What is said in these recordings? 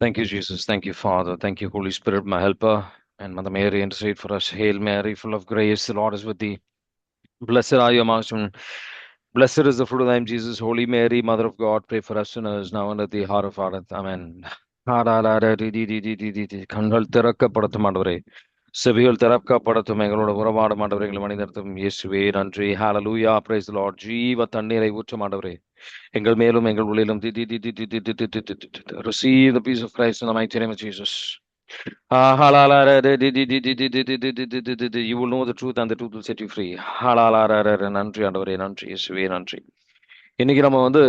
Thank you, Jesus. Thank you, Father. Thank you, Holy Spirit, my helper. And Mother Mary, intercede for us. Hail Mary, full of grace, the Lord is with thee. Blessed are you amongst women. Blessed is the fruit of thy womb, Jesus. Holy Mary, Mother of God, pray for us sinners, now and at the hour of our death. Amen. கண்கள் திறக்கப்படட்டும் ஆண்டவரே, செவிகள் திறக்கப்படட்டும், எங்களோட உறவாட மாண்டவரை எங்களை மனிதர்த்தும் இயேசுவே நன்றி. ஹalleluya, praise the Lord. ஜீவ தண்ணீரை ஊற்றும் ஆண்டவரே, எங்கள் மேலும் எங்கள் உள்ளிலும் receive the peace of Christ in the mighty name of Jesus. You will know the truth and the truth will set you free. நன்றி ஆண்டவரே, நன்றி இயேசுவே நன்றி. இன்னைக்கு நம்ம வந்து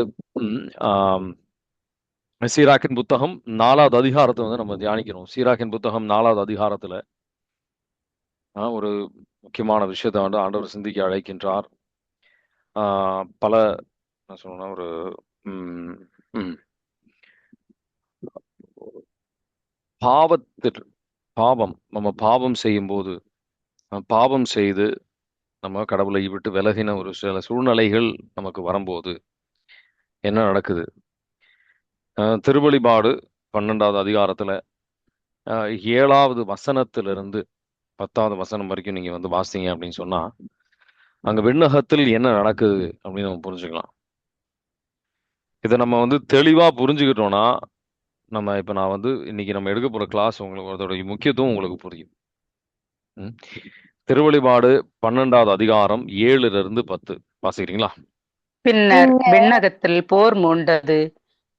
சீராக்கின் புத்தகம் 4வது அதிகாரத்தை வந்து நம்ம தியானிக்கிறோம். சீராக்கின் புத்தகம் 4வது அதிகாரத்துல ஒரு முக்கியமான விஷயத்தை வந்து ஆண்டவர் சிந்திக்க அழைக்கின்றார். பல என்ன சொல்லணும்னா ஒரு பாவம் நம்ம பாவம் செய்யும் போது, பாவம் செய்து நம்ம கடவுளை விட்டு விலகின ஒரு சில சூழ்நிலைகள் நமக்கு வரும்போது என்ன நடக்குது? திருவெளிப்பாடு 12வது அதிகாரத்துல 7வது வசனத்திலிருந்து 10வது வசனம் வரைக்கும் நீங்க வந்து வாசிங்க அப்படின்னு சொன்னா, அங்க விண்ணகத்தில் என்ன நடக்குது அப்படின்னு நம்ம புரிஞ்சுக்கலாம். இதை நம்ம வந்து தெளிவா புரிஞ்சுக்கிட்டோம்னா, நம்ம இப்ப நான் வந்து இன்னைக்கு நம்ம எடுக்க போற கிளாஸ் உங்களுக்கு அதோட முக்கியத்துவம் உங்களுக்கு புரியும். திருவெளிப்பாடு 12வது அதிகாரம் 7லிருந்து 10 வாசிக்கிறீங்களா? பின்னர் விண்ணகத்தில் போர் மூண்டது.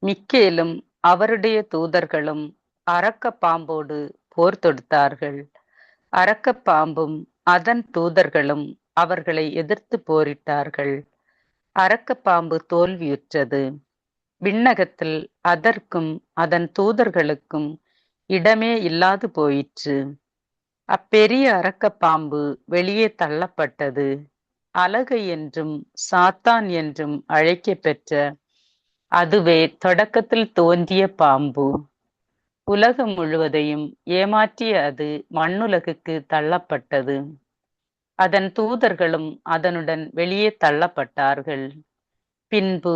மிக்கேலும் அவருடைய தூதர்களும் அரக்க பாம்போடு போர் தொடுத்தார்கள். அரக்க பாம்பும் அதன் தூதர்களும் அவர்களை எதிர்த்து போரிட்டார்கள். அரக்க பாம்பு தோல்வியுற்றது. விண்ணகத்தில் அதற்கும் அதன் தூதர்களுக்கும் இடமே இல்லாது போயிற்று. அப்பெரிய அரக்க பாம்பு வெளியே தள்ளப்பட்டது. அலகை என்றும் சாத்தான் என்றும் அழைக்க பெற்ற அதுவே தொடக்கத்தில் தோன்றிய பாம்பு. உலகம் முழுவதையும் ஏமாற்றிய அது மண்ணுலகுக்கு தள்ளப்பட்டது. அதன் தூதர்களும் அதனுடன் வெளியே தள்ளப்பட்டார்கள். பின்பு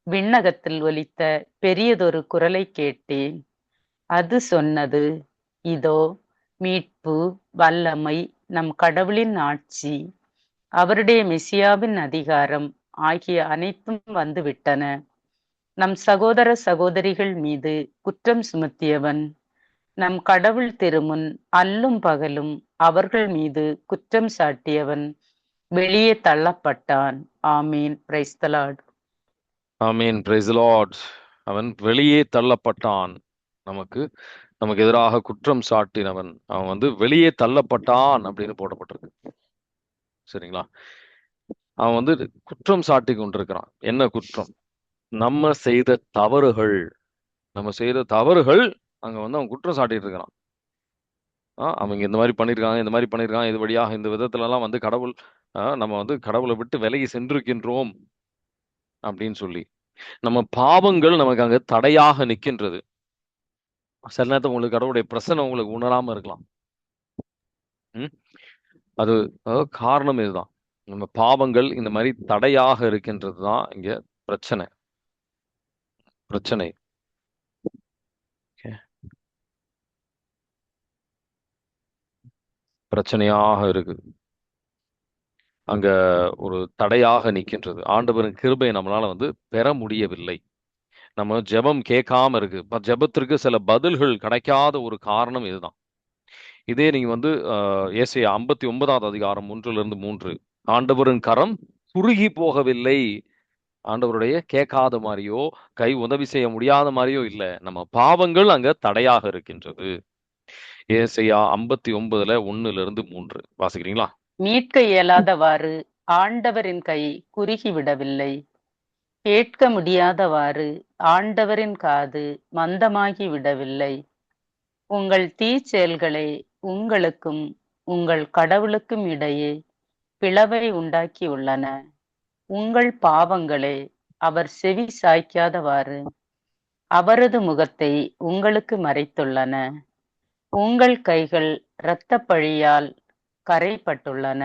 விண்ணகத்தில் ஒலித்த பெரியதொரு குரலை கேட்டேன். அது சொன்னது, இதோ மீட்பு, வல்லமை, நம் கடவுளின் ஆட்சி, அவருடைய மெசியாவின் அதிகாரம் ஆகிய அனைத்தும் வந்துவிட்டன. நம் சகோதர சகோதரிகள் மீது குற்றம் சுமத்தியவன் நம் கடவுள் திருமுன் அல்லும் பகலும் அவர்கள் மீது குற்றம் சாட்டியவன் வெளியே தள்ளப்பட்டான். ஆமீன். Praise the Lord. ஆமீன். Praise the Lord. அவன் வெளியே தள்ளப்பட்டான். நமக்கு எதிராக குற்றம் சாட்டினவன் அவன் வந்து வெளியே தள்ளப்பட்டான் அப்படின்னு போடப்பட்டிருக்கு. சரிங்களா? அவன் வந்து குற்றம் சாட்டி கொண்டிருக்கிறான். என்ன குற்றம்? நம்ம செய்த தவறுகள் அங்க வந்து அவன் குற்றம் சாட்டிட்டு இருக்கிறான். அவங்க இந்த மாதிரி பண்ணியிருக்காங்க, இது வழியாக இந்த விதத்துல எல்லாம் வந்து கடவுள் நம்ம வந்து கடவுளை விட்டு விலகி சென்றிருக்கின்றோம் அப்படின்னு சொல்லி நம்ம பாவங்கள் நமக்கு அங்க தடையாக நிற்கின்றது. சில நேரத்தில் உங்களுக்கு கடவுளுடைய பிரசனை உங்களுக்கு உணராம இருக்கலாம். அது காரணம் இதுதான். நம்ம பாவங்கள் இந்த மாதிரி தடையாக இருக்கின்றது தான் இங்க பிரச்சனை. பிரச்சனையாக இருக்குது. அங்க ஒரு தடையாக நிற்கின்றது. ஆண்டவரின் கிருபை நம்மளால வந்து பெற முடியவில்லை. நம்ம ஜெபம் கேட்காம இருக்கு. ஜெபத்திற்கு சில பதில்கள் கிடைக்காத ஒரு காரணம் இதுதான். இதே நீங்க வந்து ஏசாயா 59வது அதிகாரம் 1லிருந்து 3, ஆண்டவரின் கரம் குறுகி போகவில்லை. ஆண்டவருடைய கேட்காத மாதிரியோ கை உதவி செய்ய முடியாத மாதிரியோ இல்ல, நம்ம பாவங்கள் அங்க தடையாக இருக்கின்றது. ஏசாயா 59ல 1லிருந்து 3 வாசிக்கிறீங்களா? மீட்க இயலாதவாறு ஆண்டவரின் கை குறுகி விடவில்லை. கேட்க முடியாதவாறு ஆண்டவரின் காது மந்தமாகி விடவில்லை. உங்கள் தீச்செயல்களே உங்களுக்கும் உங்கள் கடவுளுக்கும் இடையே பிளவை உண்டாக்கியுள்ளன. உங்கள் பாவங்களே அவர் செவி சாய்க்காதவாறு அவரது முகத்தை உங்களுக்கு மறைத்துள்ளன. உங்கள் கைகள் இரத்தப் பழியால் கரைப்பட்டுள்ளன.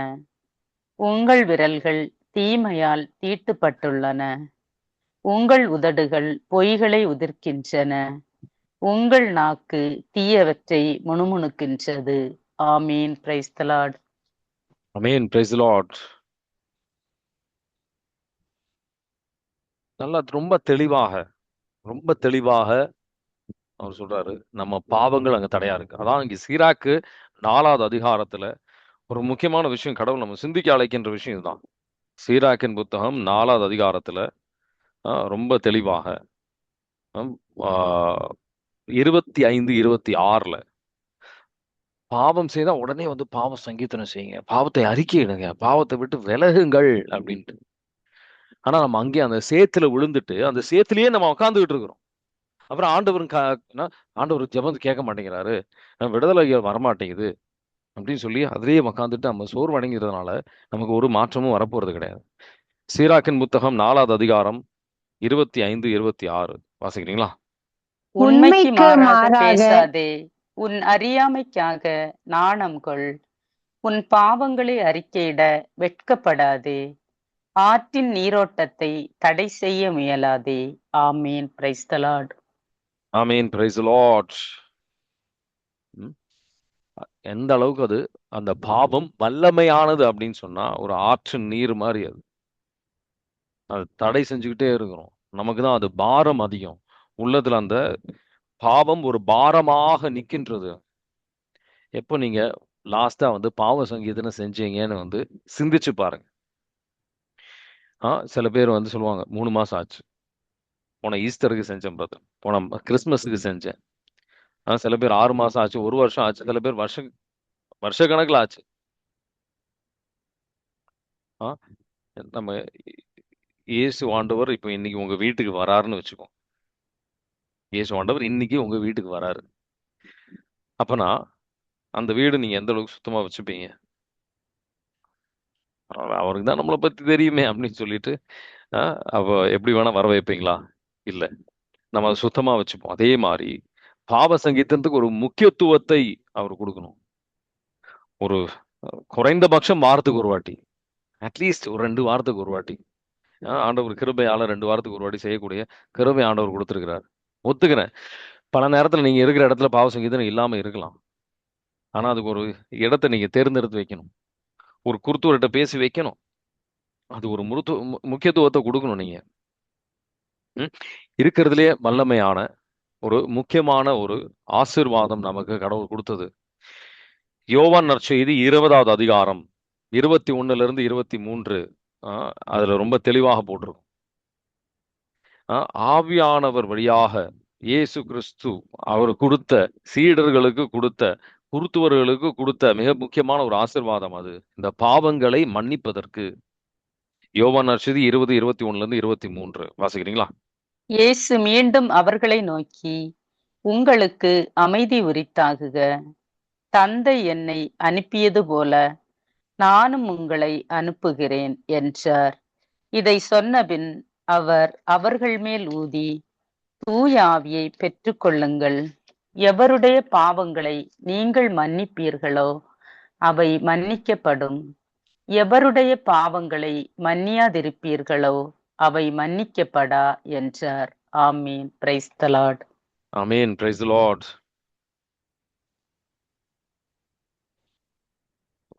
உங்கள் விரல்கள் தீமையால் தீட்டுப்பட்டுள்ளன. உங்கள் உதடுகள் பொய்களை உதிர்க்கின்றன. உங்கள் நாக்கு தீயவற்றை முணுமுணுக்கின்றது. ஆமீன். Praise the Lord. Amen. Price the Lord. நல்லா ரொம்ப தெளிவாக அவர் சொல்றாரு. நம்ம பாவங்கள் அங்க தடையா இருக்கு. அதான் இங்க சீராக்கு 4வது அதிகாரத்துல ஒரு முக்கியமான விஷயம் கடவுள் நம்ம சிந்திக்க அழைக்கின்ற விஷயம் இதுதான். சீராக்கின் புத்தகம் 4வது அதிகாரத்துல ரொம்ப தெளிவாக 25, 26ல பாவம் செய்தா உடனே வந்து பாவ சங்கீர்த்தனம் செய்யுங்க. பாவத்தை அறிக்கையிடுங்க. பாவத்தை விட்டு விலகுங்கள் அப்படின்ட்டு. ஆனா நம்ம அங்கேயே அந்த சேத்துல விழுந்துட்டு, அந்த சேத்துலயே நம்ம உட்கார்ந்துகிட்டு இருக்கிறோம். அப்புறம் ஆண்டவர் ஜெபம் கேட்க மாட்டேங்கிறாரு. விடுதலை வரமாட்டேங்குது. அப்படின்னு சொல்லி அதிலேயே உட்காந்துட்டு நம்ம சோர்வடைங்கிறதுனால நமக்கு ஒரு மாற்றமும் வரப்போறது கிடையாது. சீராக்கின் புத்தகம் 4வது அதிகாரம் 25, 26 வாசிக்கிறீங்களா? உண்மைக்கு மாறாக பேசாதே, உன் அறியாமைக்காக நாணம் கொள், உன் பாவங்களை அறிக்கையிட வெட்கப்படாதே, ஆற்றின் நீரோட்டத்தை தடை செய்ய முயலாதே. ஆமீன். Praise the Lord. ஆமீன். Praise the Lord. எந்த அளவுக்கு அது அந்த பாவம் வல்லமையானது அப்படின்னு சொன்னா ஒரு ஆற்றின் நீர் மாதிரி அது. அது தடை செஞ்சுக்கிட்டே இருக்கிறோம். நமக்கு தான் அது பாரம் அதிகம். உள்ளத்துல அந்த பாவம் ஒரு பாரமாக நிக்கின்றது. எப்போ நீங்க லாஸ்டா வந்து பாவ சங்கீதனை செஞ்சீங்கன்னு வந்து சிந்திச்சு பாருங்க. சில பேர் வந்து சொல்லுவாங்க 3 மாசம் ஆச்சு. போன ஈஸ்டருக்கு செஞ்சேன் பிரதர். போன கிறிஸ்மஸுக்கு செஞ்சேன். சில பேர் 6 மாசம் ஆச்சு, 1 வருஷம் ஆச்சு, சில பேர் வருஷ கணக்குல ஆச்சு. நம்ம இயேசு ஆண்டவர் இப்போ இன்னைக்கு உங்க வீட்டுக்கு வராருன்னு வச்சுக்கோ. இயேசு ஆண்டவர் இன்னைக்கு உங்க வீட்டுக்கு வராரு. அப்பனா அந்த வீடு நீங்க எந்த அளவுக்கு சுத்தமா வச்சுப்பீங்க? அவருக்கு தான் நம்மளை பத்தி தெரியுமே அப்படின்னு சொல்லிட்டு அவ எப்படி வேணா வர வைப்பீங்களா? இல்ல. நம்ம அதை சுத்தமா வச்சுப்போம். அதே மாதிரி பாவ சங்கீதத்துக்கு ஒரு முக்கியத்துவத்தை அவர் கொடுக்கணும். ஒரு குறைந்தபட்சம் வாரத்துக்கு ஒரு வாட்டி, அட்லீஸ்ட் ஒரு 2 வாரத்துக்கு ஒரு வாட்டி ஆண்டவர் கிருபையால 2 வாரத்துக்கு ஒரு வாட்டி செய்யக்கூடிய கிருபை ஆண்டவர் கொடுத்துருக்கிறார். ஒத்துக்கிறேன். பல நேரத்துல நீங்க இருக்கிற இடத்துல பாவ சங்கீதம் இல்லாம இருக்கலாம். ஆனா அதுக்கு ஒரு இடத்தை நீங்க தேர்ந்தெடுத்து வைக்கணும். ஒரு குருத்துவர்கிட்ட பேசி வைக்கணும். அது ஒரு முக்கியத்துவத்தை கொடுக்கணும் நீங்க. இருக்கிறதுலே வல்லமையான ஒரு முக்கியமான ஒரு ஆசீர்வாதம் நமக்கு கடவுள் கொடுத்தது. யோவான் நற்செய்தி 20வது அதிகாரம் 21 23 அதுல ரொம்ப தெளிவாக போட்டிருக்கும். ஆவியானவர் வழியாக இயேசு கிறிஸ்து அவர் கொடுத்த சீடர்களுக்கு கொடுத்த குருத்துவர்களுக்கு கொடுத்த மிக முக்கியமான ஒரு ஆசீர்வாதம் அது. இந்த பாவங்களை மன்னிப்பதற்கு. யோவான் நற்செய்தி 20, 21 23 வாசிக்கிறீங்களா? இயேசு மீண்டும் அவர்களை நோக்கி, உங்களுக்கு அமைதி உரித்தாகுக. தந்தை என்னை அனுப்பியது போல நானும் உங்களை அனுப்புகிறேன் என்றார். இதை சொன்னபின் அவர் அவர்கள் மேல் ஊதி, தூய ஆவியை பெற்றுக்கொள்ளுங்கள். எவருடைய பாவங்களை நீங்கள் மன்னிப்பீர்களோ அவை மன்னிக்கப்படும். எவருடைய பாவங்களை மன்னியாதிருப்பீர்களோ அவை மன்னிக்கப்படா என்றார். ஆமீன். Praise the Lord. Amen. Price the Lord.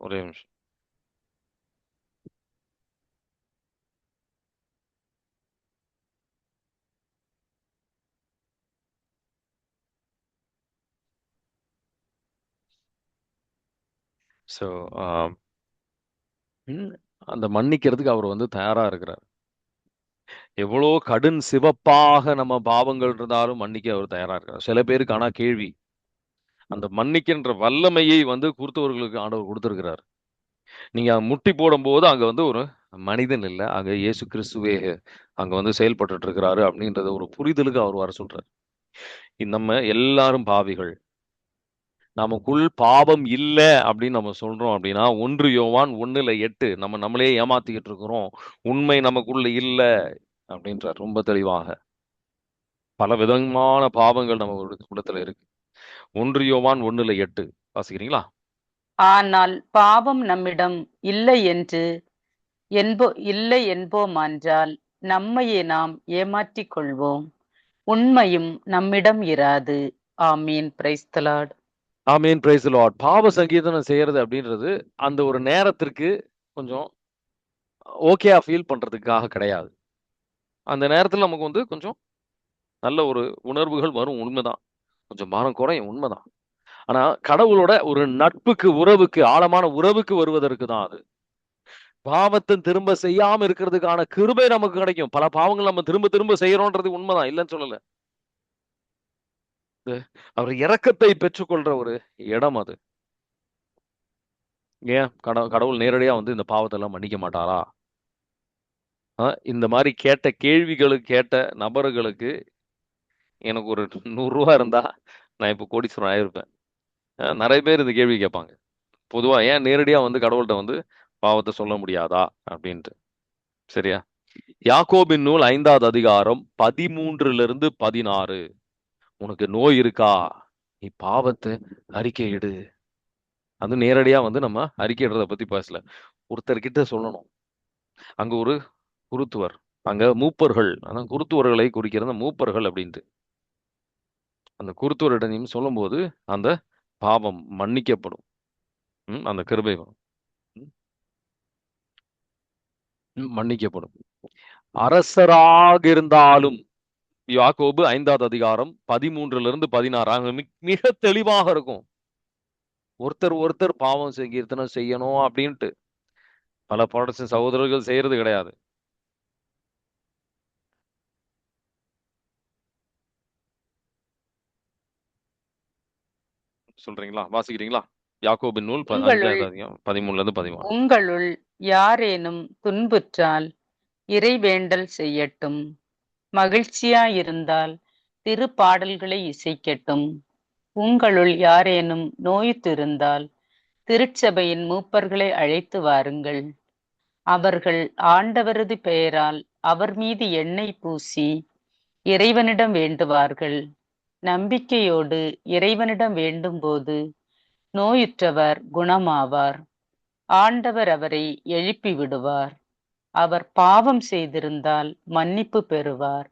ஒரே நிமிஷம். ஸோ அந்த மன்னிக்கிறதுக்கு அவர் வந்து தயாரா இருக்கிறார். எவ்வளோ கடும் சிவப்பாக நம்ம பாவங்கள் இருந்தாலும் மன்னிக்க அவர் தயாரா இருக்கிறார். சில பேருக்கு ஆனா கேள்வி, அந்த மன்னிக்கின்ற வல்லமையை வந்து குருத்தவர்களுக்கு ஆண்டவர் கொடுத்திருக்கிறார். நீங்க முட்டி போடும்போது அங்க வந்து ஒரு மனிதன் இல்லை, அங்க இயேசு கிறிஸ்துவே அங்க வந்து செயல்பட்டு இருக்கிறாரு அப்படின்றத ஒரு புரிதலுக்கு அவர் வர சொல்றாரு. நம்ம எல்லாரும் பாவிகள். நமக்குள் பாவம் இல்லை அப்படின்னு நம்ம சொல்றோம் அப்படின்னா 1 யோவான் 1:8 நம்ம நம்மளே ஏமாத்திக்கிட்டு இருக்கிறோம். உண்மை நமக்குள்ள இல்லை அப்படின்றார் ரொம்ப தெளிவாக. பல விதமான பாவங்கள் நம்ம உள்ளத்துல இருக்கு. 1 யோவான் 1:8 வாசிக்கிறீங்களா? ஆனால் பாவம் நம்மிடம் இல்லை என்போமானால் நம்மையே நாம் ஏமாற்றிக் கொள்வோம், உண்மையும் நம்மிடம் இராது. ஆமீன். Praise the Lord. ஆமீன். Praise the Lord. பாவ சங்கீதனம் செய்யறது அப்படின்றது அந்த ஒரு நேரத்திற்கு கொஞ்சம் ஓகேயா ஃபீல் பண்றதுக்காக கிடையாது. அந்த நேரத்துல நமக்கு வந்து கொஞ்சம் நல்ல ஒரு உணர்வுகள் வரும், உண்மைதான். கொஞ்சம் பாரம் குறையும், உண்மைதான். ஆனா கடவுளோட ஒரு நட்புக்கு, உறவுக்கு, ஆழமான உறவுக்கு வருவதற்கு தான் அது. பாவத்தை திரும்ப செய்யாம இருக்கிறதுக்கான கிருபை நமக்கு கிடைக்கும். பல பாவங்கள் நம்ம திரும்ப திரும்ப செய்யறோன்றது உண்மைதான், இல்லைன்னு சொல்லல. அவர் இரக்கத்தை பெற்றுக்கொள்ற ஒரு இடம் அது. ஏன் கடவுள் நேரடியா வந்து இந்த பாவத்தை எல்லாம் மன்னிக்க மாட்டாரா? இந்த மாதிரி கேட்ட கேள்விகளுக்கு கேட்ட நபர்களுக்கு எனக்கு ஒரு 100 ரூபா இருந்தா நான் இப்போ கோடீஸ்வரன் ஆயிருப்பேன். நிறைய பேர் இந்த கேள்வி கேட்பாங்க. பொதுவா ஏன் நேரடியா வந்து கடவுள்கிட்ட வந்து பாவத்தை சொல்ல முடியாதா அப்படின்ட்டு. சரியா? யாக்கோபின் நூல் 5வது அதிகாரம் 13 16. உனக்கு நோய் இருக்கா, நீ பாவத்தை அறிக்கையிடு. அது நேரடியா வந்து நம்ம அறிக்கையிடுறத பத்தி பேசல. ஒருத்தர்கிட்ட சொல்லணும். அங்க ஒரு குருத்துவர், அங்க மூப்பர்கள், அதான் குருத்துவர்களை குறிக்கிறது மூப்பர்கள் அப்படின்ட்டு. அந்த குருத்துவரிடம் சொல்லும்போது அந்த பாவம் மன்னிக்கப்படும். அந்த கிருபை வரும். மன்னிக்கப்படும். அரசராக இருந்தாலும் யாக்கோபு 5வது அதிகாரம் 13 16 மிக தெளிவாக இருக்கும். ஒருத்தர் பாவம் சங்கீர்த்தனம் செய்யணும் அப்படின்ட்டு பல பாடச சகோதரர்கள் செய்யறது கிடையாது. சொல்றீங்களா? வாசிக்கிறீங்களா? யாக்கோபின் நூல் 5வது அதிகாரம் 13 14. உங்களுள் யாரேனும் துன்புற்றால் இறைவேண்டல் செய்யட்டும். மகிழ்ச்சியாயிருந்தால் திருப்பாடல்களை இசைக்கட்டும். உங்களுள் யாரேனும் நோயுற்றிருந்தால் திருச்சபையின் மூப்பர்களை அழைத்து வாருங்கள். அவர்கள் ஆண்டவரது பெயரால் அவர் மீது எண்ணெய் பூசி இறைவனிடம் வேண்டுவார்கள். நம்பிக்கையோடு இறைவனிடம் வேண்டும்போது நோயுற்றவர் குணமாவார். ஆண்டவர் அவரை எழுப்பி விடுவார். அவர் பாவம் செய்திருந்தால் மன்னிப்பு பெறுவார்.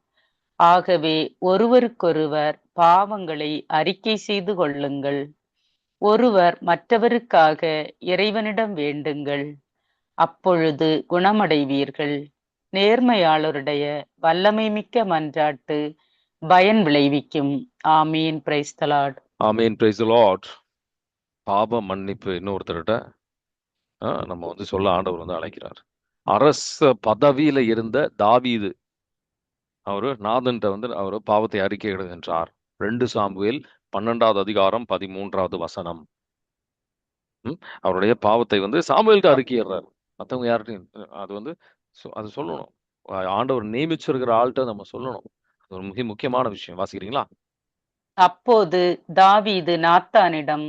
ஆகவே ஒருவருக்கொருவர் பாவங்களை அறிக்கை செய்து கொள்ளுங்கள். ஒருவர் மற்றவருக்காக இறைவனிடம் வேண்டுங்கள். அப்பொழுது குணமடைவீர்கள். நேர்மையாளருடைய வல்லமை மிக்க மன்றாட்டு பயன் விளைவிக்கும். ஆமீன். Praise the Lord. ஆமீன். Praise the Lord. பாவ மன்னிப்பு இன்னொருத்தர்கிட்ட நம்ம வந்து சொல்ல ஆண்டவர் வந்து அழைக்கிறார். அரச பதவியில இருந்த தாவீது அவரு நாதன்ட்ட வந்து அவர் பாவத்தை அறிக்கையிடுகின்றார். 2 சாமுவேல் 12வது அதிகாரம் 13வது வசனம். அவருடைய பாவத்தை வந்து சாமுவேல்கிட்ட அறிக்கையிடுறார். மற்றவங்க யார்கிட்டையும் அது வந்து அது சொல்லணும். ஆண்டவர் நியமிச்சிருக்கிற ஆள்கிட்ட நம்ம சொல்லணும். அது ஒரு மிக முக்கியமான விஷயம். வாசிக்கிறீங்களா? அப்போது தாவீது நாத்தானிடம்,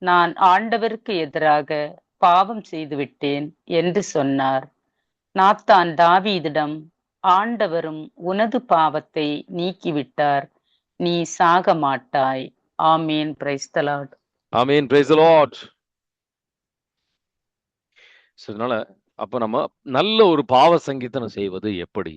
நான் ஆண்டவருக்கு எதிராக பாவம் செய்துவிட்டேன் என்று சொன்னார். நாத்தான் தாவீதிடம், ஆண்டவரும் உனது பாவத்தை நீக்கிவிட்டார், நீ சாக மாட்டாய். ஆமீன். Praise the Lord. ஆமீன். Praise the Lord. அதனால அப்ப நம்ம நல்ல ஒரு பாவ சங்கீதனம் செய்வது எப்படி?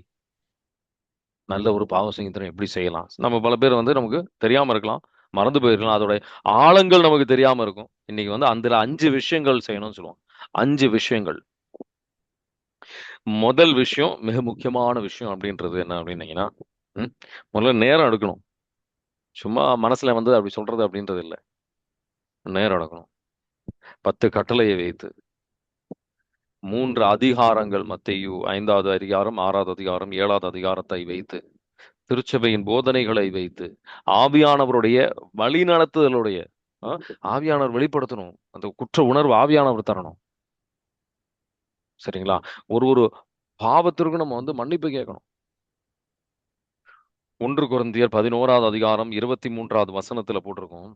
நல்ல ஒரு பாவ சங்கீதனம் எப்படி செய்யலாம்? நம்ம பல பேர் வந்து நமக்கு தெரியாம இருக்கலாம், மறந்து போயிருக்கலாம். அதோட ஆழங்கள் நமக்கு தெரியாம இருக்கும். இன்னைக்கு வந்து அதுல 5 விஷயங்கள் செய்யணும்னு சொல்லுவோம். 5 விஷயங்கள். முதல் விஷயம், மிக முக்கியமான விஷயம் அப்படின்றது என்ன அப்படின்னீங்கன்னா, முதல்ல நேரம் எடுக்கணும். சும்மா மனசுல வந்து அப்படி சொல்றது அப்படின்றது இல்லை. நேரம் எடுக்கணும். 10 கட்டளையை வைத்து 3 அதிகாரங்கள், மத்தேயு 5வது அதிகாரம், 6வது அதிகாரம், 7வது அதிகாரத்தை வைத்து, திருச்சபையின் போதனைகளை வைத்து, ஆவியானவருடைய வழிநடத்துதலுடைய ஆவியானவர் வெளிப்படுத்தணும். அந்த குற்ற உணர்வு ஆவியானவர் தரணும். சரிங்களா? ஒரு பாவத்திற்கு நம்ம வந்து மன்னிப்பு கேட்கணும். 1 கொரிந்தியர் 11வது அதிகாரம் 23வது வசனத்துல போட்டிருக்கோம்.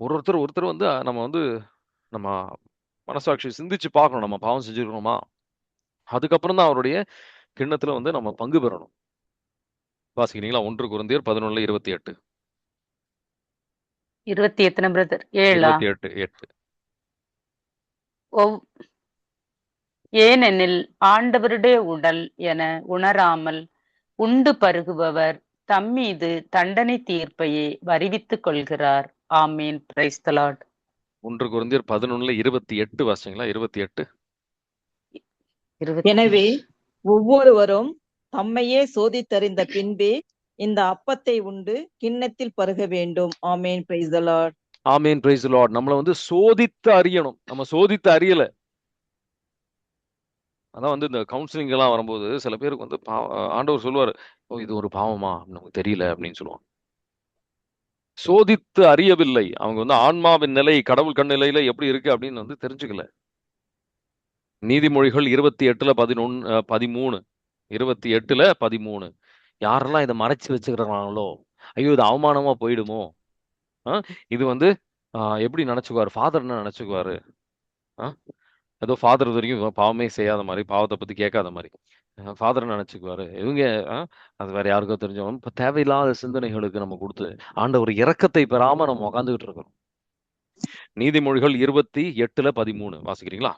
ஒருத்தர் வந்து நம்ம வந்து நம்ம மனசாட்சி சிந்திச்சு பார்க்கணும். நம்ம பாவம் செஞ்சிருக்கோமா? அதுக்கப்புறம் தான் அவருடைய கிண்ணத்துல வந்து நம்ம பங்கு பெறணும். வாசிக்கிறீங்களா? 1 கொரிந்தியர் 11:28. 20 எத்தனை பிரதர்? 7. 28:8. ஏனெனில் ஆண்டவருடைய உடல் என உணராமல் உண்டு பருகுபவர் தம்மீது தண்டனை தீர்ப்பையே வருவித்துக் கொள்கிறார். ஆமீன். Praise the Lord. 1 கொரிந்தியர் 11:28 வாசிங்களா? 28. எனவே ஒவ்வொருவரும் தம்மையே சோதித்தறிந்த பின்பே இந்த அப்பத்தை உண்டு கிண்ணத்தில் பருக வேண்டும். ஆமேன். Praise the Lord. ஆமீன். Praise the Lord. நம்மள வந்து சோதித்து அறியணும். நம்ம சோதித்து அறியல. அதான் வந்து இந்த கவுன்சிலிங் எல்லாம் வரும்போது சில பேருக்கு வந்து ஆண்டவர் சொல்லுவாரு, ஓ இது ஒரு பாவமா நமக்கு தெரியல அப்படின்னு சொல்லுவாங்க. சோதித்து அறியவில்லை. அவங்க வந்து ஆன்மாவின் நிலை கடவுள் கண் நிலையில எப்படி இருக்கு அப்படின்னு வந்து தெரிஞ்சுக்கல. நீதிமொழிகள் 28:13 28:13 யாரெல்லாம் இதை மறைச்சு வச்சுக்கிறாங்களோ, ஐயோ இது அவமானமா போயிடுமோ, இது வந்து எப்படி நினைச்சுக்குவாரு, ஃபாதர் என்ன நினைச்சுக்குவாரு, ஏதோ ஃபாதர் வரைக்கும் பாவமே செய்யாத மாதிரி, பாவத்தை பத்தி கேட்காத மாதிரி ஃபாதர் நினைச்சுக்குவாரு. இவங்க அது வேற யாருக்கோ தெரிஞ்சவங்க. இப்ப தேவையில்லாத சிந்தனைகளுக்கு நம்ம கொடுத்து ஆண்டவர் இரக்கத்தை பெறாம நம்ம உட்காந்துக்கிட்டு இருக்கிறோம். நீதிமொழிகள் 28:13 வாசிக்கிறீங்களா?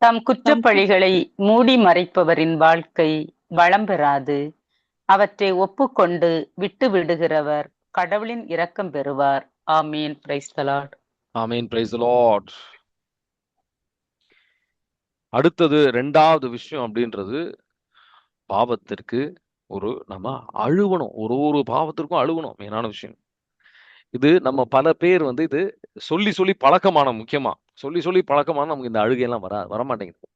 தம் குற்றப்பழிகளை மூடி மறைப்பவரின் வாழ்க்கை வளம் பெறாது. அவற்றை ஒப்புக்கொண்டு விட்டு விடுகிறவர் கடவுளின் இரக்கம் பெறுவார். ஆமீன். Praise the Lord. ஆமீன். Praise the Lord. அடுத்தது 2வது விஷயம் அப்படின்றது பாவத்திற்கு நம்ம அழுவணும். ஒரு பாவத்திற்கும் அழுவணும். மெயினான விஷயம் இது. நம்ம பல பேர் வந்து இது சொல்லி சொல்லி பழக்கமான, முக்கியமா சொல்லி பழக்கமான நமக்கு இந்த அழுகையெல்லாம் வரமாட்டேங்குது.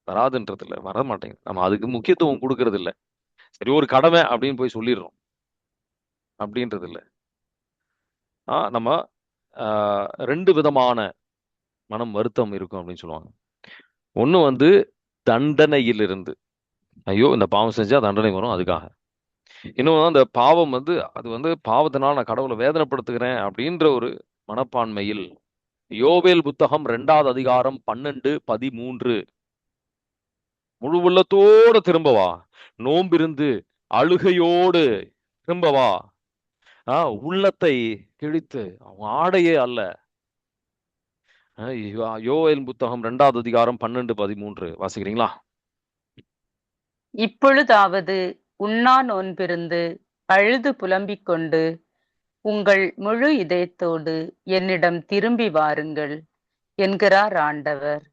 வராதுன்றது இல்லை, வர மாட்டேங்குது. நம்ம அதுக்கு முக்கியத்துவம் கொடுக்கறது இல்லை. சரி ஒரு கடமை அப்படின்னு போய் சொல்லிடுறோம் அப்படின்றது இல்லை. நம்ம 2 விதமான மனம் வருத்தம் இருக்கும் அப்படின்னு சொல்லுவாங்க. ஒண்ணு வந்து தண்டனையிலிருந்து, ஐயோ இந்த பாவம் செஞ்சா தண்டனை வரும் அதுக்காக. இன்னொன்று அந்த பாவம் வந்து அது வந்து பாவத்தினால் நான் கடவுளை வேதனைப்படுத்துகிறேன் அப்படின்ற ஒரு மனப்பான்மையில். யோவேல் புத்தகம் 2வது அதிகாரம் 12-13 முழு உள்ளத்தோடு திரும்பவா, நோம்பிருந்து அழுகையோடு திரும்பவா, உள்ளத்தை கிழித்து அவங்க ஆடையே அல்ல. யோவேல் புத்தகம் 2வது அதிகாரம் 12-13 வாசிக்கிறீங்களா? இப்பொழுதாவது உண்ணா நோன்பிருந்து அழுது புலம்பிக் கொண்டு உங்கள் முழு இதயத்தோடு என்னிடம் திரும்பி வாருங்கள் என்கிறார் ஆண்டவர்.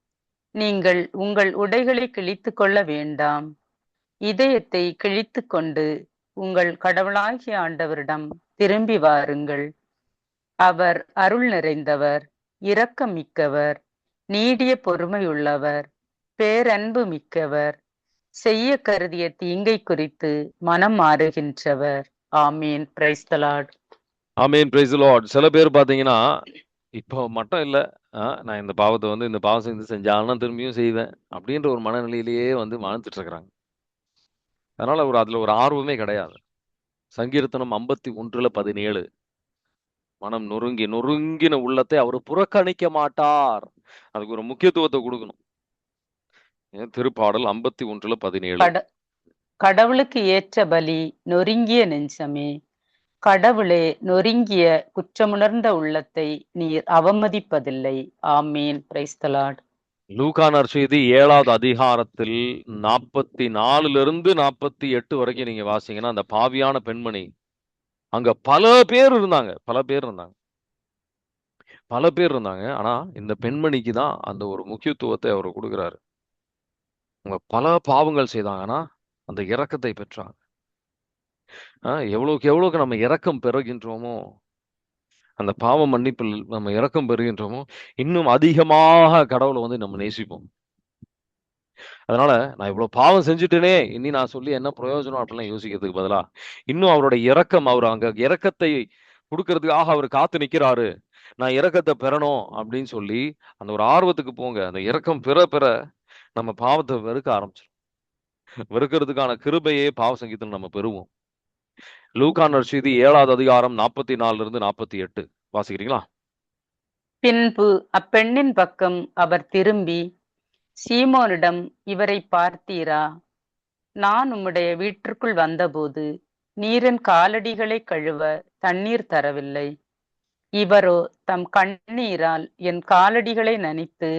நீங்கள் உங்கள் உடைகளை கிழித்து கொள்ள வேண்டாம். இதயத்தை கிழித்து கொண்டு உங்கள் கடவுளாகிய ஆண்டவரிடம் திரும்பி வாருங்கள். அவர் அருள் நிறைந்தவர், இரக்கம் மிக்கவர், நீடிய பொறுமையுள்ளவர், பேரன்பு மிக்கவர், செய்ய கருதிய தீங்கை குறித்து மனம் மாறுகின்றவர். ஆமீன். Praise the Lord. ஆமீன். Praise the Lord. சில பேர் பாத்தீங்கன்னா இப்போ மட்டும் இல்ல, நான் இந்த பாவத்தை வந்து இந்த பாவம் செஞ்சாலும் திரும்பியும் செய்வேன் அப்படின்ற ஒரு மனநிலையிலேயே வந்து வாழ்ந்துட்டு இருக்கிறாங்க. அதனால அதுல ஒரு ஆர்வமே கிடையாது. சங்கீர்த்தனம் 51:17 மனம் நொறுங்கின உள்ளத்தை அவர் புறக்கணிக்க மாட்டார். அதுக்கு ஒரு முக்கியத்துவத்தை கொடுக்கணும். திருப்பாடல் 51:17 கடவுளுக்கு ஏற்ற பலி நொறுங்கிய நெஞ்சமே. கடவுளே, நொறுங்கிய குற்றமுணர்ந்த உள்ளத்தை நீர் அவமதிப்பதில்லை. ஆமீன். Praise the Lord. லூக்கா நற்செய்தி 7வது அதிகாரத்தில் 44 48 வரைக்கும் நீங்க வாசிங்கன்னா அந்த பாவியான பெண்மணி, அங்க பல பேர் இருந்தாங்க. ஆனா இந்த பெண்மணிக்கு தான் அந்த ஒரு முக்கியத்துவத்தை அவர் கொடுக்கிறாரு. அவங்க பல பாவங்கள் செய்தாங்க, ஆனா அந்த இரக்கத்தை பெற்றாங்க. எவ்வளவுக்கு நம்ம இரக்கம் பெறுகின்றோமோ, அந்த பாவ மன்னிப்பில் நம்ம இரக்கம் பெறுகின்றோமோ, இன்னும் அதிகமாக கடவுளை வந்து நம்ம நேசிப்போம். அதனால நான் இவ்வளவு பாவம் செஞ்சுட்டேனே, இனி நான் சொல்லி என்ன பிரயோஜனம் அப்படிலாம் யோசிக்கிறதுக்கு பதிலா, இன்னும் அவருடைய இரக்கம், அவர் அங்க இரக்கத்தை கொடுக்கறதுக்காக அவர் காத்து நிக்கிறாரு, நான் இரக்கத்தை பெறணும் அப்படின்னு சொல்லி அந்த ஒரு ஆர்வத்துக்கு போங்க. அந்த இரக்கம் பெற நம்ம பாவத்தை வெறுக்க ஆரம்பிச்சிடும். வெறுக்கிறதுக்கான கிருபையே பாவ சங்கீதத்தில் நம்ம பெறுவோம். லூக்கா நற்செய்தி 7வது அதிகாரம் 44-48 வாசிக்கிறீங்களா? பின்பு அப்பெண்ணின் பக்கம் அவர் திரும்பி சீமோனிடம், இவரை பார்த்தீரா? நான் உம்முடைய வீட்டிற்குள் வந்தபோது நீரின் காலடிகளை கழுவ தண்ணீர் தரவில்லை. இவரோ தம் கண்ணீரால் என் காலடிகளை நனைத்து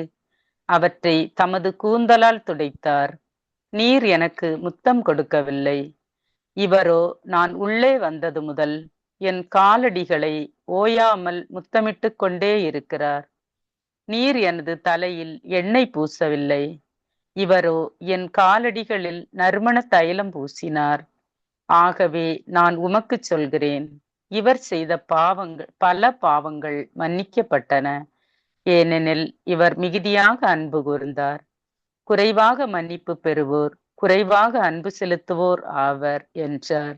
அவற்றை தமது கூந்தலால் துடைத்தார். நீர் எனக்கு முத்தம் கொடுக்கவில்லை. இவரோ நான் உள்ளே வந்தது முதல் என் காலடிகளை ஓயாமல் முத்தமிட்டுக் கொண்டே இருக்கிறார். நீர் எனது தலையில் எண்ணெய் பூசவில்லை. இவரோ என் காலடிகளில் நறுமண தைலம் பூசினார். ஆகவே நான் உமக்குச் சொல்கிறேன், இவர் செய்த பல பாவங்கள் மன்னிக்கப்பட்டன, ஏனெனில் இவர் மிகுதியாக அன்பு கூர்ந்தார். குறைவாக மன்னிப்பு பெறுவோர் குறைவாக அன்பு செலுத்துவோர் ஆவர் என்றார்.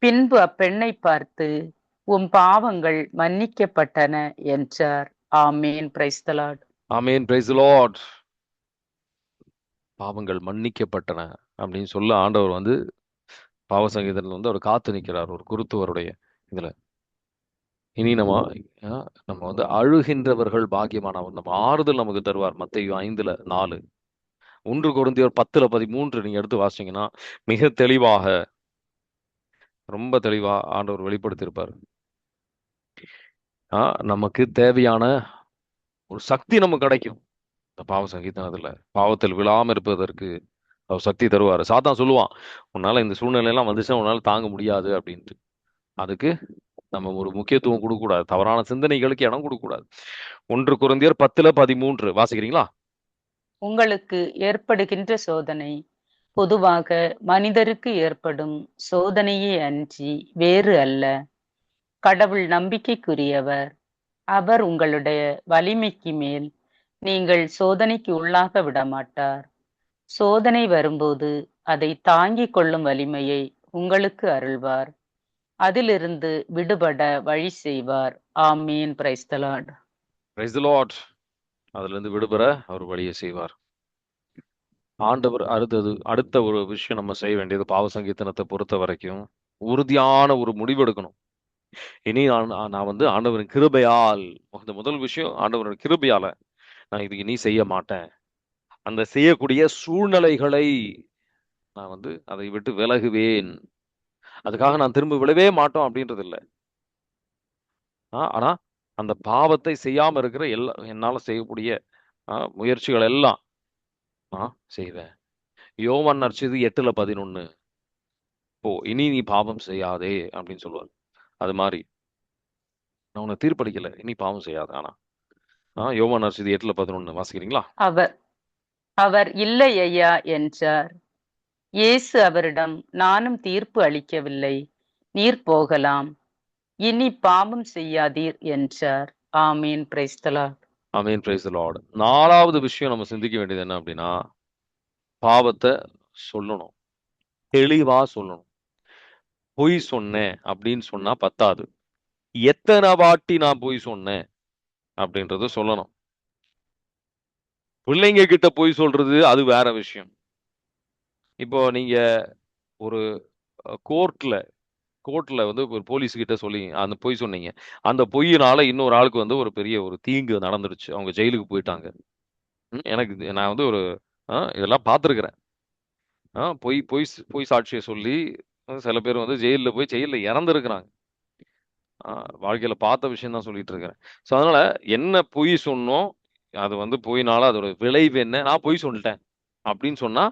பின்பு அப்பெண்ணை பார்த்து, உம் பாவங்கள் மன்னிக்கப்பட்டன என்றார். ஆமேன். Praise the Lord. ஆமேன். Praise the Lord. பாவங்கள் மன்னிக்கப்பட்டன அப்படின்னு சொல்ல ஆண்டவர் வந்து பாவ சங்கீதத்தில் வந்து அவர் காத்து நிற்கிறார் ஒரு குருத்துவருடைய இதுல. இனி நம்ம வந்து அழுகின்றவர்கள் பாக்கியமானவர், நம்ம ஆறுதல் நமக்கு தருவார். மத்தேயு 5:4, 1 கொரிந்தியர் 10:13 நீங்க எடுத்து வாசிச்சீங்கன்னா மிக தெளிவாக, ரொம்ப தெளிவா ஆண்டவர் வெளிப்படுத்தியிருப்பார். நமக்கு தேவையான ஒரு சக்தி நமக்கு கிடைக்கும் இந்த பாவ சங்கீதத்துல. பாவத்தில் விழாம இருப்பதற்கு அவர் சக்தி தருவார். சாத்தான் சொல்லுவான், உன்னால இந்த சூழ்நிலையெல்லாம் வந்துச்சுன்னா உன்னால தாங்க முடியாது அப்படின்ட்டு. அதுக்கு நம்ம ஒரு முக்கியத்துவம் கொடுக்கக்கூடாது, தவறான சிந்தனைகளுக்கு இடம் கொடுக்கக்கூடாது. 1 கொரிந்தியர் 10:13 வாசிக்கிறீங்களா? உங்களுக்கு ஏற்படுகின்ற சோதனை பொதுவாக மனிதருக்கு ஏற்படும் சோதனையே அன்றி வேறு அல்ல. கடவுள் நம்பிக்கைக்குரியவர். அவர் உங்களுடைய வலிமைக்கு மேல் நீங்கள் சோதனைக்கு உள்ளாக விடமாட்டார். சோதனை வரும்போது அதை தாங்கிக் கொள்ளும் வலிமையை உங்களுக்கு அருள்வார். அதிலிருந்து விடுபட வழி செய்வார். ஆமீன். Praise the Lord. Price the Lord. அதிலிருந்து விடுபட அவர் வழியை செய்வார். ஆண்டவர் அடுத்த ஒரு விஷயம் நம்ம செய்ய வேண்டியது, பாவ சங்கீதனத்தை பொறுத்த வரைக்கும் உறுதியான ஒரு முடிவு எடுக்கணும். இனி நான் வந்து ஆண்டவரின் கிருபையால், இந்த முதல் விஷயம் ஆண்டவரின் கிருபையால நான் இது இனி செய்ய மாட்டேன். அந்த செய்யக்கூடிய சூழ்நிலைகளை நான் வந்து அதை விட்டு விலகுவேன். அதுக்காக நான் திரும்ப விழவே மாட்டோம் அப்படின்றது இல்லை. ஆனா அந்த பாவத்தை செய்யாம இருக்கிற என்னால செய்யக்கூடிய முயற்சிகள் எல்லாம் செய்வேன். யோவான் நற்செய்தி 8:11 இனி நீ பாவம் செய்யாதே அப்படின்னு சொல்லுவார். அது மாதிரி நான் உன்னை தீர்ப்பளிக்கல, இனி பாவம் செய்யாத. ஆனா யோவான் நற்செய்தி 8:11 வாசிக்கிறீங்களா? அவர் இல்லை ஐயா என்றார். இயேசு அவரிடம், நானும் தீர்ப்பு அளிக்கவில்லை, நீர் போகலாம், இனி பாவம் செய்யாதீர் என்றார். ஆமீன். Praise the Lord. ஆமீன். Praise the Lord. 4வது விஷயம் நம்ம சிந்திக்க வேண்டியது என்ன அப்படின்னா, பாவத்தை சொல்லணும், தெளிவா சொல்லணும். பொய் சொன்னேன் அப்படின்னு சொன்னா பத்தாது, எத்தனை வாட்டி நான் பொய் சொன்னேன் அப்படின்றத சொல்லணும். பிள்ளைங்க கிட்ட பொய் சொல்றது அது வேற விஷயம். இப்போ நீங்க ஒரு கோர்ட்ல வந்து ஒரு போலீஸ் கிட்ட சொல்லி அந்த பொய் சொன்னீங்க, அந்த பொய்யினால இன்னொரு ஆளுக்கு வந்து ஒரு பெரிய ஒரு தீங்கு நடந்துருச்சு, அவங்க ஜெயிலுக்கு போயிட்டாங்க. நான் வந்து ஒரு இதெல்லாம் பார்த்துருக்கிறேன். பொய் பொய் பொய் சாட்சியை சொல்லி சில பேர் வந்து ஜெயிலில் இறந்துருக்கிறாங்க. வாழ்க்கையில பார்த்த விஷயம் தான் சொல்லிட்டு இருக்கிறேன். ஸோ அதனால என்ன பொய் சொன்னோம், அது வந்து பொய்னால அதோட விளைவு என்ன, நான் பொய் சொல்லிட்டேன் அப்படின்னு சொன்னா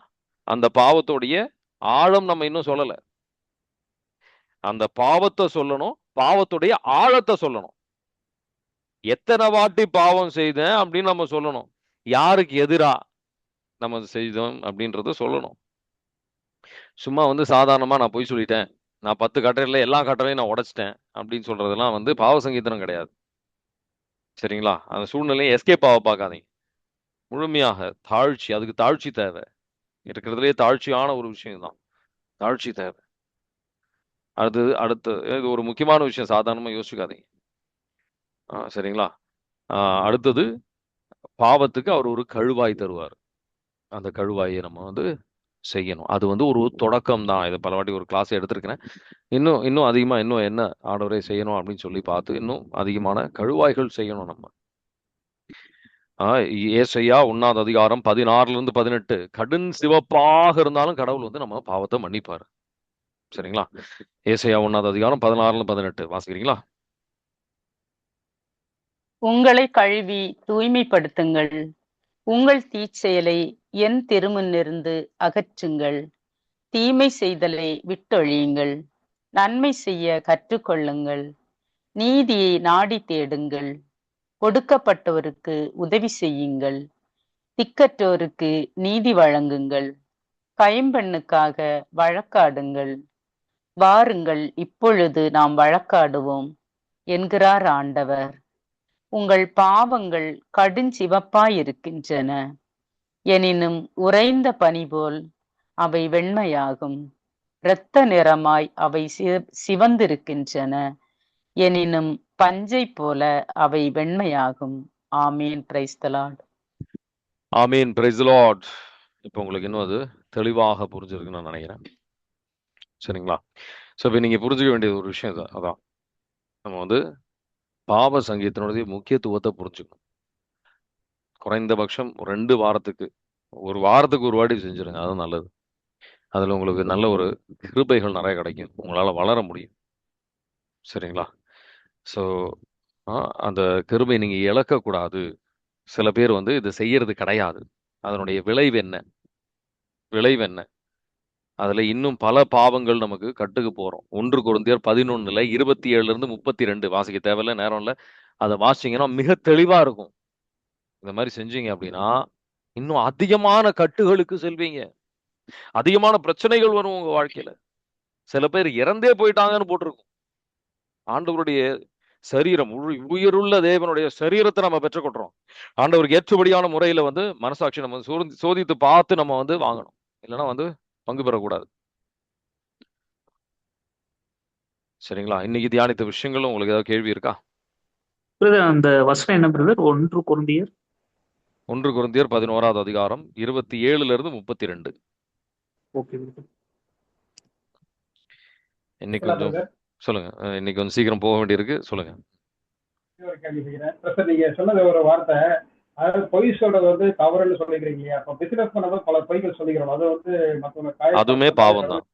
அந்த பாவத்தோடைய ஆழம் நம்ம இன்னும் சொல்லல. அந்த பாவத்தை சொல்லணும், பாவத்துடைய ஆழத்தை சொல்லணும். எத்தனை வாட்டி பாவம் செய்தேன் அப்படின்னு நம்ம சொல்லணும். யாருக்கு எதிரா நம்ம செய்தோம் அப்படின்றத சொல்லணும். சும்மா வந்து சாதாரணமா நான் பொய் சொல்லிட்டேன், நான் 10 கட்டளையில எல்லா கட்டளையும் நான் உடைச்சிட்டேன் அப்படின்னு சொல்றதெல்லாம் வந்து பாவ சங்கீதனம் கிடையாது. சரிங்களா? அந்த சூழ்நிலையை எஸ்கேப் ஆக பார்க்காதீங்க. முழுமையாக தாழ்ச்சி, அதுக்கு தாழ்ச்சி தேவை. இருக்கிறதுலே தாழ்ச்சியான ஒரு விஷயம் தான், தாழ்ச்சி தேவை. அடுத்து இது ஒரு முக்கியமான விஷயம், சாதாரணமா யோசிக்காதீங்க. சரிங்களா? அடுத்தது, பாவத்துக்கு அவர் ஒரு கழுவாய் தருவார். அந்த கழுவாயை நம்ம வந்து செய்யணும். அது வந்து ஒரு தொடக்கம் தான். இதை பல வாட்டி ஒரு கிளாஸ் எடுத்திருக்கிறேன். இன்னும் அதிகமா இன்னும் என்ன ஆண்டவரே செய்யணும் அப்படின்னு சொல்லி பார்த்து இன்னும் அதிகமான கழுவாய்கள் செய்யணும் நம்ம. ஏசாயா 1:16-18 கடும் சிவப்பாக இருந்தாலும் கடவுள் வந்து நம்ம பாவத்தை மன்னிப்பாரு. சரிங்களா? ஏசாயா 1:16-18 வாசிக்கிறீங்களா? உங்களை கழுவி தூய்மைப்படுத்துங்கள், உங்கள் தீச்செயலை என் திருமுன்னிருந்து அகற்றுங்கள். தீமை செய்தலை விட்டொழியுங்கள். நன்மை செய்ய கற்றுக்கொள்ளுங்கள். நீதியை நாடி தேடுங்கள். ஒடுக்கப்பட்டோருக்கு உதவி செய்யுங்கள். திக்கற்றோருக்கு நீதி வழங்குங்கள். கைம்பெண்ணுக்காக வழக்காடுங்கள். வாருங்கள், இப்பொழுது நாம் வழக்காடுவோம் என்கிறார் ஆண்டவர். உங்கள் பாவங்கள் கடுஞ்சிவப்பாயிருக்கின்றன, எனினும் உறைந்த பனி போல் அவை வெண்மையாகும். இரத்த நிறமாய் அவை சிவந்திருக்கின்றன, எனினும் பஞ்சை போல அவை வெண்மையாகும். ஆமீன். Praise the Lord. ஆமீன். Praise the Lord. இப்போ உங்களுக்கு இன்னும் அது தெளிவாக புரிஞ்சிருக்குன்னு நான் நினைக்கிறேன். சரிங்களா? ஸோ இப்போ நீங்கள் புரிஞ்சுக்க வேண்டிய ஒரு விஷயம் தான். அதான் நம்ம வந்து பாவ சங்கீதத்தினுடைய முக்கியத்துவத்தை புரிஞ்சுக்கணும். குறைந்தபட்சம் 2 வாரத்துக்கு, ஒரு வாரத்துக்கு ஒரு வாட்டி செஞ்சுருங்க. அது நல்லது. அதில் உங்களுக்கு நல்ல ஒரு கிருபைகள் நிறைய கிடைக்கும். உங்களால் வளர முடியும். சரிங்களா? ஸோ அந்த கிருபை நீங்கள் இழக்கக்கூடாது. சில பேர் வந்து இதை செய்யறது கிடையாது. அதனுடைய விளைவு என்ன? விளைவு என்ன? அதுல இன்னும் பல பாவங்கள் நமக்கு கட்டுக்கு போறோம். 1 கொரிந்தியர் 11 27 32 வாசிக்க தேவையில்ல, நேரம் இல்லை. அதை வாசிச்சீங்கன்னா மிக தெளிவா இருக்கும். இந்த மாதிரி செஞ்சீங்க அப்படின்னா இன்னும் அதிகமான கட்டுகளுக்கு செல்வீங்க. அதிகமான பிரச்சனைகள் வரும் உங்க வாழ்க்கையில. சில பேர் இறந்தே போயிட்டாங்கன்னு போட்டிருக்கும். ஆண்டவருடைய சரீரம், உயிருள்ள தேவனுடைய சரீரத்தை நம்ம பெற்றுக்கொள்றோம். ஆண்டவருக்கு ஏற்றபடியான முறையில வந்து மனசாட்சி நம்ம சோதித்து பார்த்து நம்ம வந்து வாங்கணும். இல்லைன்னா வந்து பங்கு பெறக்கூடாது. சரிங்களா? இன்னைக்கு தியானித்த விஷயங்களும் உங்களுக்கு ஏதாவது கேள்வி இருக்கா? அந்த வசனம் என்ன பிரதர்? 1 கொரிந்தியர் 1 கொரிந்தியர் 11வது அதிகாரம் 27 32. Okay brother. இன்னைக்கு கொஞ்சம் சொல்லுங்க. இன்னைக்கு கொஞ்சம் சீக்கிரம் போக வேண்டியிருக்கு. சொல்லுங்க. ஒரு கேள்வி கேட்கிறேன். பிரதர், நீங்க சொன்னது ஒரு வார்த்தை, அதாவது பொய் சொல்றது வந்து தவறுன்னு சொல்லிக்கிறீங்க இல்லையா? அப்ப பிசினஸ் பண்ணும்போது பல பொய்கள் சொல்லிக்கிறோம். அது வந்து மற்றவங்க அதுவுமே பாவம் தான்.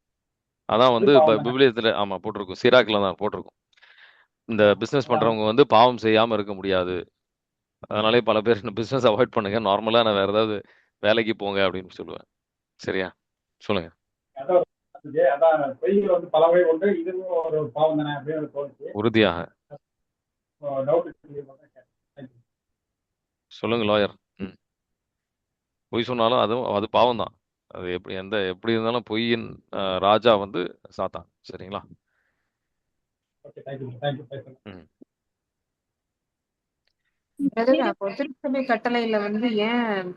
அதான் வந்து விவிலியத்துல ஆமா போட்டிருக்கும், சிராக்ல தான் போட்டிருக்கும். இந்த பிசினஸ் பண்றவங்க வந்து பாவம் செய்யாம இருக்க முடியாது. அதனாலே பல பேர் இந்த பிசினஸ் அவாய்ட் பண்ணுங்க, நார்மலா நான் வேற ஏதாவது வேலைக்கு போங்க அப்படின்னு சொல்லுவேன். சரியா? சொல்லுங்க. அதான் பொய்கள் வந்து பல வகை உண்டு, இதுவும் ஒரு பாவம் தானே அப்படின்னு தோணுச்சு. உறுதியாக டவுட் சொல்லுங்க லாயர். பொய் சொன்னாலும் அது பாவம் தான். அது எப்படி இருந்தாலும் பொய்யின் ராஜா வந்து சாத்தான். சரிங்களா? திருச்சபை கட்டளையில வந்து ஏன்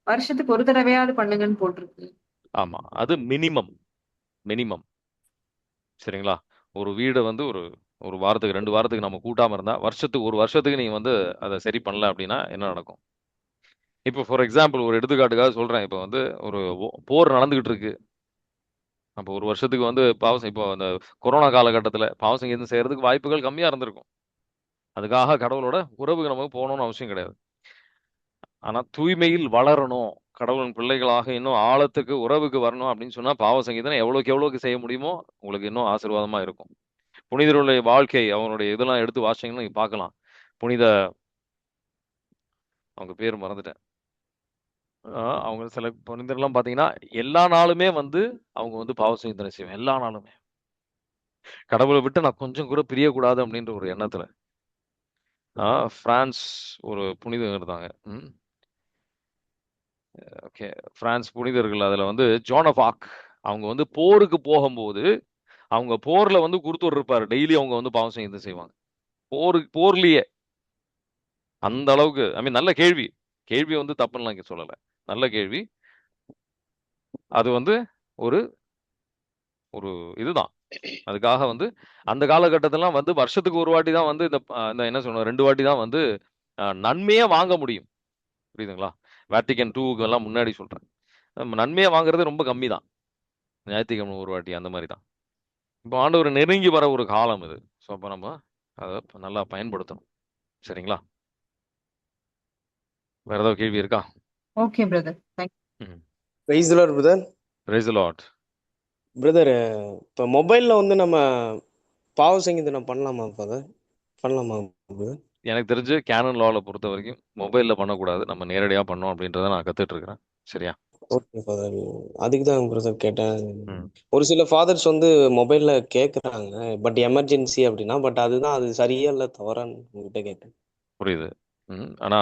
வருஷத்துக்கு ஒரு தடவையாவது பண்ணுங்கன்னு போட்டிருக்கு? ஆமா, அது மினிமம். சரிங்களா? ஒரு வீடை வந்து ஒரு வாரத்துக்கு 2 வாரத்துக்கு நம்ம கூட்டாம இருந்தா ஒரு வருஷத்துக்கு நீங்க வந்து அதை சரி பண்ணல அப்படின்னா என்ன நடக்கும்? இப்போ ஃபார் எக்ஸாம்பிள் ஒரு எடுத்துக்காட்டுக்காக சொல்றேன். இப்போ வந்து ஒரு போர் நடந்துகிட்டு இருக்கு. அப்போ ஒரு வருஷத்துக்கு வந்து இப்போ அந்த கொரோனா காலகட்டத்தில் பாவசங்கீதம் செய்யறதுக்கு வாய்ப்புகள் கம்மியா இருந்திருக்கும். அதுக்காக கடவுளோட உறவுக்கு நமக்கு போகணும்னு அவசியம் கிடையாது. ஆனா தூய்மையில் வளரணும், கடவுளின் பிள்ளைகளாக இன்னும் ஆழத்துக்கு உறவுக்கு வரணும் அப்படின்னு சொன்னா பாவ சங்கீதம் எவ்வளவுக்கு செய்ய முடியுமோ உங்களுக்கு இன்னும் ஆசீர்வாதமா இருக்கும். புனிதருடைய வாழ்க்கை, அவனுடைய இதெல்லாம் எடுத்து வாசிச்சீங்கன்னா நீங்க பார்க்கலாம். அவங்க பேர் மறந்துட்டேன். அவங்க சில புனிதர்லாம் பார்த்தீங்கன்னா எல்லா நாளுமே வந்து அவங்க வந்து பாவ சங்கீதனை செய்வேன். எல்லா நாளுமே கடவுளை விட்டு நான் கொஞ்சம் கூட பிரியக்கூடாது அப்படின்ற ஒரு எண்ணத்துல. பிரான்ஸ் ஒரு புனிதர் இருந்தாங்க. ஓகே, பிரான்ஸ் புனிதர்கள் அதுல வந்து ஜோன் ஆஃப் ஆர்க். அவங்க வந்து போருக்கு போகும்போது அவங்க போர்ல வந்து குருத்தூர் இருப்பாரு. டெய்லி அவங்க வந்து பாவம் செய்து செய்வாங்க போர்லயே. அந்த அளவுக்கு நல்ல கேள்வி வந்து தப்புன்னு நான் சொல்லல. நல்ல கேள்வி. அது வந்து ஒரு ஒரு இதுதான். அதுக்காக வந்து அந்த காலகட்டத்திலாம் வந்து வருஷத்துக்கு ஒரு வாட்டி தான் வந்து இந்த என்ன சொல்றோம் 2 வாட்டி தான் வந்து நன்மையே வாங்க முடியும். புரியுதுங்களா? வேட்டிகன் 2க்கு எல்லாம் முன்னாடி சொல்றேன். நன்மையை வாங்குறது ரொம்ப கம்மி தான். ஞாயிற்றுக்கிழமை ஒரு வாட்டி அந்த மாதிரி தான். இப்போ ஆண்டவர் நெருங்கி வர ஒரு காலம் இது. ஸோ அப்போ நம்ம அதை நல்லா பயன்படுத்தணும். சரிங்களா? வேற ஏதாவது கேள்வி இருக்கா? Okay brother. Price the Lord brother. Price the Lord. Brother, இப்போ மொபைல்ல வந்து நம்ம பாவ சங்கீதம் பண்ணலாமா பிரதர்? பண்ணலாமா பிரதர்? எனக்கு தெரிஞ்சு கேனன் லாவில் பொறுத்த வரைக்கும் மொபைலில் பண்ணக்கூடாது. நம்ம நேரடியாக பண்ணோம் அப்படின்றத நான் கற்றுட்டு இருக்கிறேன். சரியா? Okay father. அதுக்கு தான் பிரதர் கேட்டேன். ம். ஒரு சில ஃபாதர்ஸ் வந்து மொபைல்ல கேட்குறாங்க, பட் எமர்ஜென்சி அப்படின்னா, பட் அதுதான் அது சரியா இல்லை தவறான்னு உங்ககிட்ட கேட்டேன். புரியுது. ஆனா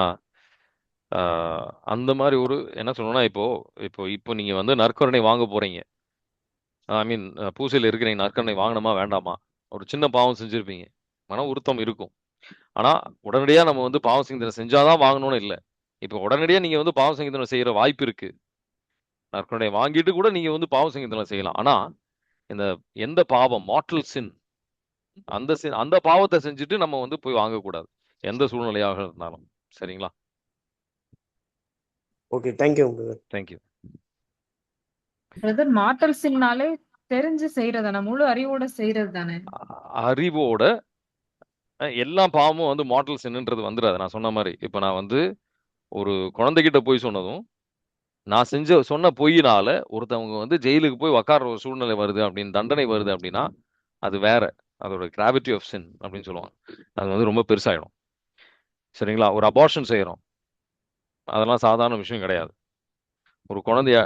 அந்த மாதிரி ஒரு என்ன சொல்லணும்னா, இப்போ இப்போ இப்போ நீங்க வந்து நற்கருணை வாங்க போறீங்க. ஐ மீன் பூசையில் இருக்கிறீங்க, நற்கருணை வாங்கணுமா வேண்டாமா? ஒரு சின்ன பாவம் செஞ்சிருப்பீங்க, மன உருத்தம் இருக்கும். ஆனா உடனடியா நம்ம வந்து பாவ சங்கீதனை செஞ்சாதான் வாங்கணும்னு இல்லை. இப்போ உடனடியா நீங்க வந்து பாவ சங்கீதனை செய்யற வாய்ப்பு இருக்கு. நற்கருணை வாங்கிட்டு கூட நீங்க வந்து பாவ சங்கீதனை செய்யலாம். ஆனா இந்த எந்த பாவம் மார்டல் சின், அந்த பாவத்தை செஞ்சுட்டு நம்ம வந்து போய் வாங்கக்கூடாது, எந்த சூழ்நிலையாக இருந்தாலும். சரிங்களா? Okay, thank you brother. Thank you. Brother, mortal சின்னாலே தெரிஞ்சு செய்யறதானே, முழு அறிவோட செய்யறது தானே? அறிவோட எல்லா பாவமும் வந்து மார்டல் சின்ன்றது வந்துடாது. நான் சொன்ன மாதிரி இப்போ நான் வந்து ஒரு குழந்தைகிட்ட போய் சொன்னதும், நான் சொன்ன பொய்யினால ஒருத்தவங்க வந்து ஜெயிலுக்கு போய் உக்கார ஒரு சூழ்நிலை வருது அப்படின்னு, தண்டனை வருது அப்படின்னா, அது வேற. அதோட கிராவிட்டி ஆஃப் சின் அப்படின்னு சொல்லுவாங்க. அது வந்து ரொம்ப பெருசாயிடும். சரிங்களா? ஒரு அபார்ஷன் செய்யறோம், அதெல்லாம் சாதாரண விஷயம் கிடையாது. ஒரு குழந்தைய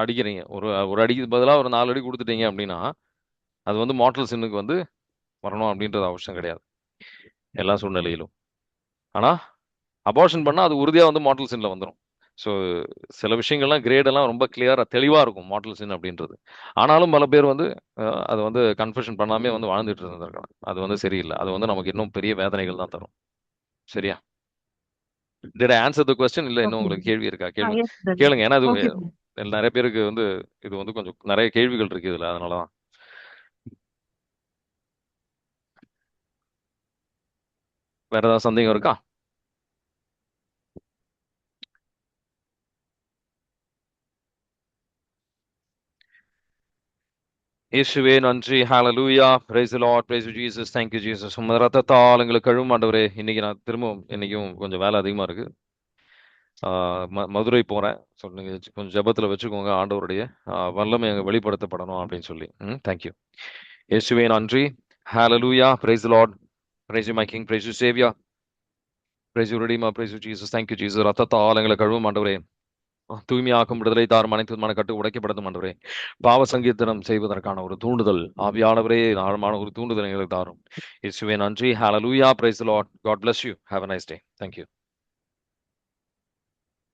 அடிக்கிறீங்க, ஒரு அடிக்கு பதிலாக ஒரு 4 அடி கொடுத்துட்டீங்க அப்படின்னா, அது வந்து மார்டல் சின்னுக்கு வந்து வரணும் அப்படின்றது அவசியம் கிடையாது எல்லா சூழ்நிலையிலும். ஆனா அபார்ஷன் பண்ணா அது உறுதியா வந்து மார்டல் சின்ல வந்துடும். ஸோ சில விஷயங்கள்லாம் கிரேடெல்லாம் ரொம்ப கிளியரா தெளிவா இருக்கும் மார்டல் சின் அப்படின்றது. ஆனாலும் பல பேர் வந்து அதை வந்து கன்ஃபெஷன் பண்ணாமே வந்து வாழ்ந்துட்டு இருந்திருக்காங்க. அது வந்து சரியில்லை. அது வந்து நமக்கு இன்னும் பெரிய வேதனைகள் தான் தரும். சரியா? Did I answer the question? இல்ல இன்னும் ஓகே. உங்களுக்கு கேள்வி இருக்கா? Yes, brother. கேளுங்க. ஏன்னா அது Okay. நிறைய பேருக்கு வந்து இது வந்து கொஞ்சம் நிறைய கேள்விகள் இருக்கு இதுல, அதனாலதான். வேற ஏதாவது சந்தேகம் இருக்கா? இயேசுவே நன்றி. ஹalleluya. Praise the Lord. Praise you Jesus. Thank you Jesus. உமது ரத்தத்தால் எங்களுக்கு கழுவும் ஆண்டவரே. இன்னைக்கு நான் திரும்பவும் இன்னைக்கும் கொஞ்சம் வேலை அதிகமா இருக்கு. மதுரை போறேன். ஸோ நீங்க கொஞ்சம் ஜெபத்துல வச்சுக்கோங்க, ஆண்டவருடைய வல்லமை அங்க வெளிப்படுத்தப்படணும் அப்படின்னு சொல்லி. தேங்க்யூ. இயேசுவே நன்றி. ஹalleluya. Praise the Lord. Praise you my King. Praise you Savior. Praise you Redeemer. Praise you Jesus. Thank you Jesus. ரத்தத்தால் எங்களை கழுவும் ஆண்டவரே. தூய்மையாக்கும் விடுதலை தாரும், அனைத்து மனக்கட்டு உடைக்கப்படணும் ஆண்டவரே. பாவ சங்கீர்த்தனம் செய்வதற்கான ஒரு தூண்டுதல், ஆவியானவரே ஆழமான ஒரு தூண்டுதல் எங்களுக்கு தாரும். இயேசுவே நன்றி. ஹalleluya. Praise the Lord. God bless you. Have a nice day. Thank you.